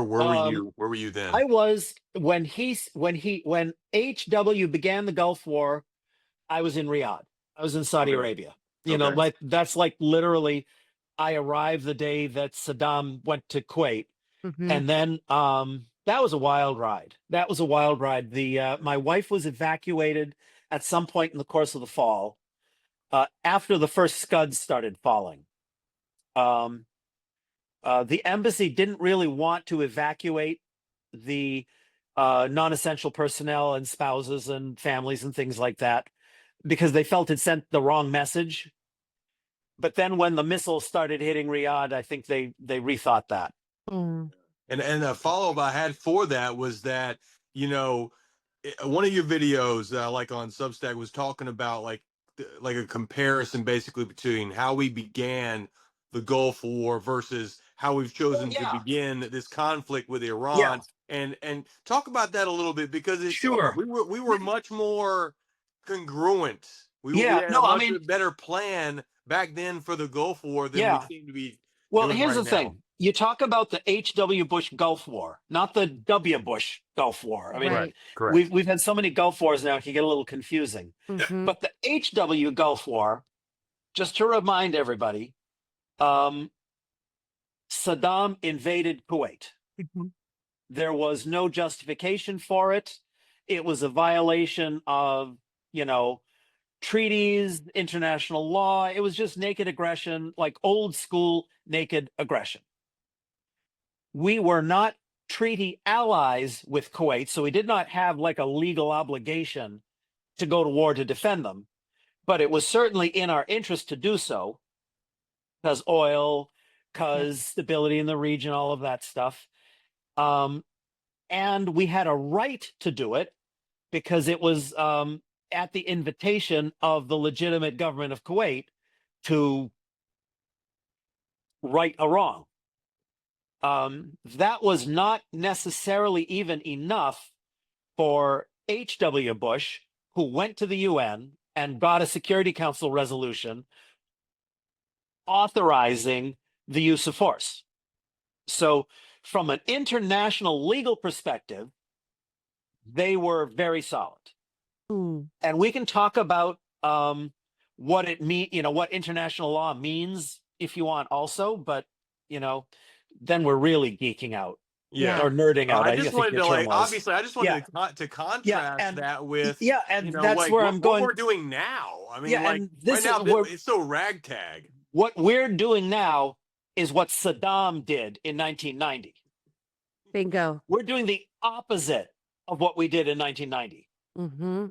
where were Um, you? Where were you then? I was when HW began the Gulf War. I was in Riyadh. I was in Saudi Okay. Arabia. Okay. Like that's like literally. I arrived the day that Saddam went to Kuwait, Mhm. and then that was a wild ride. That was a wild ride. The My wife was evacuated at some point in the course of the fall, after the first scuds started falling. Um, the embassy didn't really want to evacuate the non-essential personnel and spouses and families and things like that because they felt it sent the wrong message. But then when the missiles started hitting Riyadh, I think they rethought that. Mm. And a follow up I had for that was that, one of your videos that I like on Substack was talking about like a comparison basically between how we began the Gulf War versus how we've chosen to Yeah, begin this conflict with yeah, Iran, and talk about that a little bit because sure. we were much more congruent. We Yeah, had a no, I much mean, better plan back then for the Gulf War than we yeah. seem to be Well, doing here's right the now. thing. You talk about the H.W. Bush Gulf War, not the W. Bush Gulf War. I mean, Right. Right. Correct. we've had so many Gulf Wars now, it can get a little confusing. Mhm. But the H.W. Gulf War, just to remind everybody, um, Saddam invaded Kuwait. Mhm. There was no justification for it. It was a violation of, you know, treaties, international law. It was just naked aggression, like old school naked aggression. We were not treaty allies with Kuwait, so we did not have like a legal obligation to go to war to defend them. But it was certainly in our interest to do so because oil, Yeah. because stability in the region, all of that stuff. Um, and we had a right to do it because it was at the invitation of the legitimate government of Kuwait to right a wrong. That was not necessarily even enough for H.W. Bush, who went to the UN and got a Security Council resolution authorizing the use of force. So, from an international legal perspective, they were very solid. Mm. And we can talk about what it mean, what international law means if you want also, but you know, then we're really geeking out Yeah. or nerding out. I I just think wanted your to term was. obviously I just Yeah, wanted to yeah, contrast and that with, yeah, and that's like where I'm what going. we're doing now. I mean, Yeah, like and right this is now where it's so ragtag. what we're doing now is what Saddam did in 1990. Bingo. We're doing the opposite of what we did in 1990. Mhm.